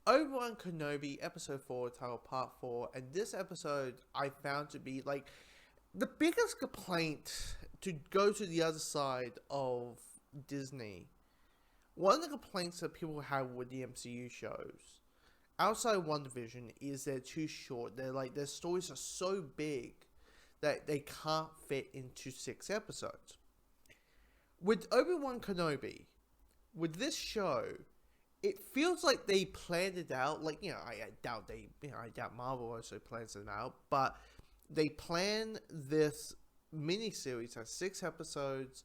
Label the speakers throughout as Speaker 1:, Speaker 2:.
Speaker 1: Obi-Wan Kenobi episode 4 titled part 4, and this episode I found to be like the biggest complaint, to go to the other side of Disney. One of the complaints that people have with the MCU shows outside of WandaVision is they're too short. They're like, their stories are so big that they can't fit into 6 episodes. With Obi-Wan Kenobi, with this show, it feels like they planned it out. Like, I doubt Marvel also plans it out, but they planned this miniseries as 6 episodes.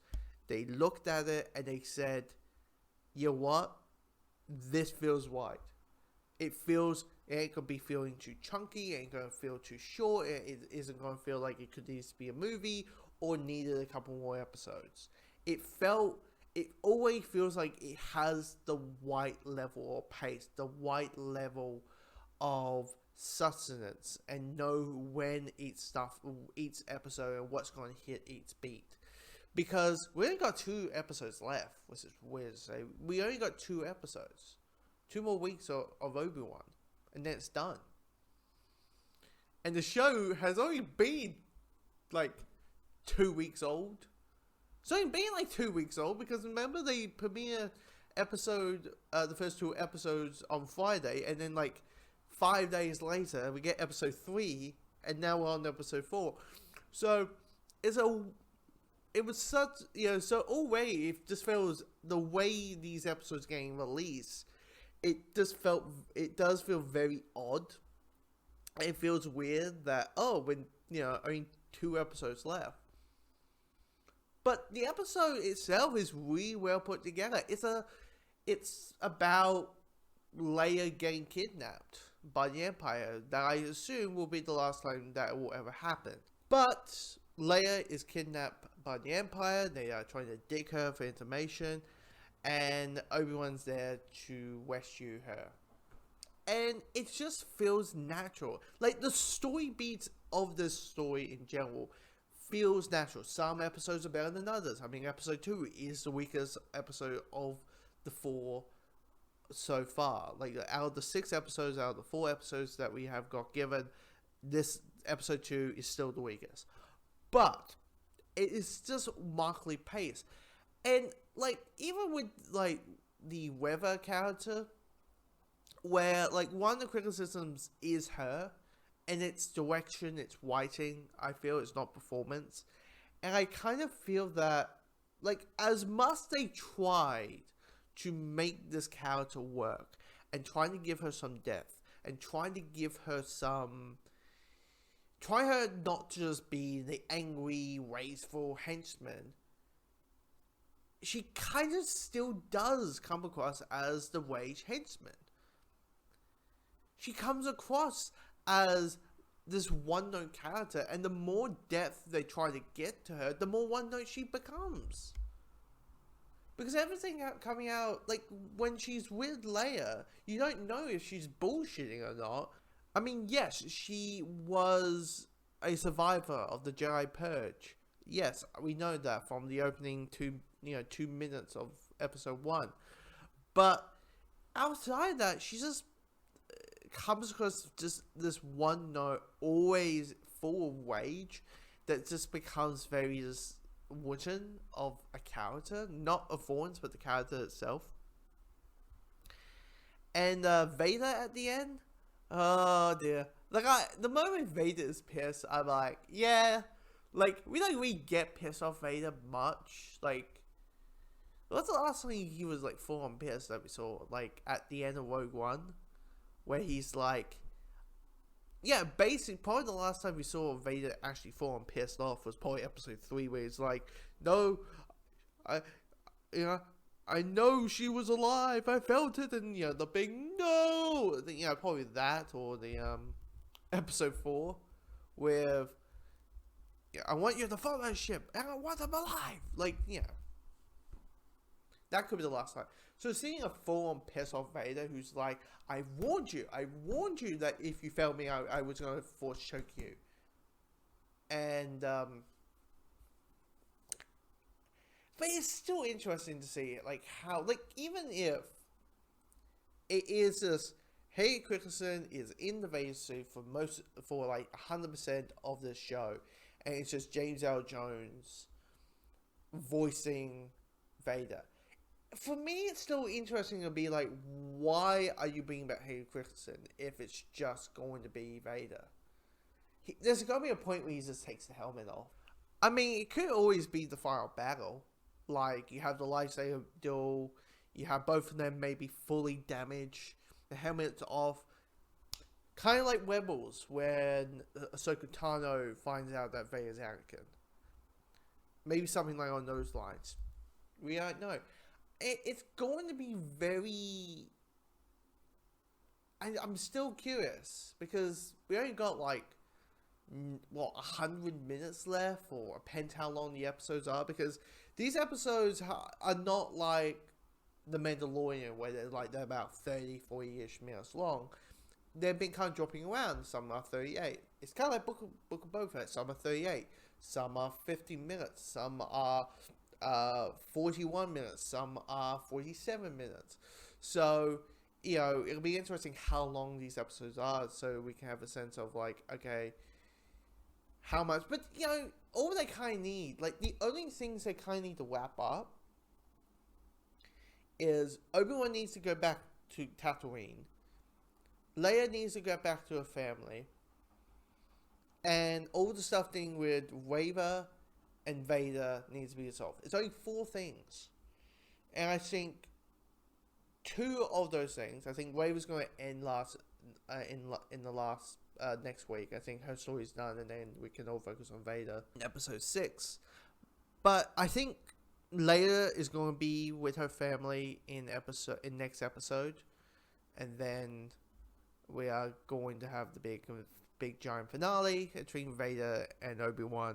Speaker 1: They looked at it and they said, you know what? This feels right. It ain't gonna be feeling too chunky, it ain't gonna feel too short, it isn't gonna feel like it could need to be a movie or needed a couple more episodes. It always feels like it has the right level of pace, the right level of sustenance, and know when each episode and what's going to hit each beat. Because we only got 2 episodes left, which is weird to say. We only got 2 episodes. 2 more weeks of Obi-Wan, and then it's done. And the show has only been like 2 weeks old. It's only been like 2 weeks old, because remember they premiere episode, the first 2 episodes on Friday, and then like 5 days later we get episode 3, and now we're on episode 4. So it was such, so already it just feels, the way these episodes getting released, it does feel very odd. It feels weird that, when, only 2 episodes left. But the episode itself is really well put together. It's about Leia getting kidnapped by the Empire. That I assume will be the last time that will ever happen. But Leia is kidnapped by the Empire. They are trying to dig her for information, and Obi-Wan's there to rescue her. And it just feels natural. Like, the story beats of this story in general feels natural. Some episodes are better than others. I mean, episode 2 is the weakest episode of the 4 so far. Like, out of the 6 episodes, out of the 4 episodes that we have got given, this episode 2 is still the weakest. But it is just markedly paced. And, like, even with, like, the weather character, where, like, one of the criticisms is her, and its direction, its writing, I feel it's not performance. And I kind of feel that, like, as much they tried to make this character work, and trying to give her some depth, and trying to give her some, try her not to just be the angry, rageful henchman, she kind of still does come across as the rage henchman. She comes across as this one-note character, and the more depth they try to get to her, the more one-note she becomes. Because everything coming out, like, when she's with Leia, you don't know if she's bullshitting or not. I mean, yes, she was a survivor of the Jedi Purge. Yes, we know that from the opening 2 minutes of episode 1. But outside that, she just comes across just this one note, always full of rage, that just becomes very just wooden of a character, not a performance, but the character itself. And Vader at the end, oh dear, like, the moment Vader is pissed, I'm like, yeah, like, we don't really get pissed off Vader much. Like, what's the last time he was like full on pissed that we saw? Like, at the end of Rogue One, where he's like, yeah, basically, probably the last time we saw Vader actually full on pissed off was probably episode 3, where he's like, no, I know she was alive, I felt it, and, the big no, probably that, or the, episode 4, with, I want you to follow that ship, and I want them alive, like, that could be the last time. So seeing a full-on piss-off Vader who's like, I warned you that if you failed me, I was going to force choke you. And, but it's still interesting to see, like, how, like, even if it is just Hayden Christensen is in the Vader suit for like 100% of this show, and it's just James L. Jones voicing Vader. For me, it's still interesting to be like, why are you bringing back Hayden Christensen if it's just going to be Vader? There's going to be a point where he just takes the helmet off. I mean, it could always be the final battle. Like, you have the lightsaber duel, you have both of them maybe fully damaged, the helmet's off. Kind of like Rebels, when Ahsoka Tano finds out that Vader's Anakin. Maybe something like on those lines. We don't know. It's going to be very... I'm still curious, because we only got like, 100 minutes left, or depends how long the episodes are, because these episodes are not like The Mandalorian, where they're about 30, 40-ish minutes long. They've been kind of dropping around. Some are 38. It's kind of like Book of Boba Fett. Some are 38. Some are 50 minutes. Some are 41 minutes. Some are 47 minutes. So, it'll be interesting how long these episodes are, so we can have a sense of like, okay, how much. But, all they kind of need, like, the only things they kind of need to wrap up is Obi-Wan needs to go back to Tatooine. Leia needs to go back to her family. And all the stuff thing with Reva and Vader needs to be resolved. It's only 4 things. And I think 2 of those things, I think Reva's going to end next week. I think her story's done, and then we can all focus on Vader in episode 6. But I think Leia is going to be with her family in next episode, and then we are going to have the big giant finale between Vader and Obi-Wan.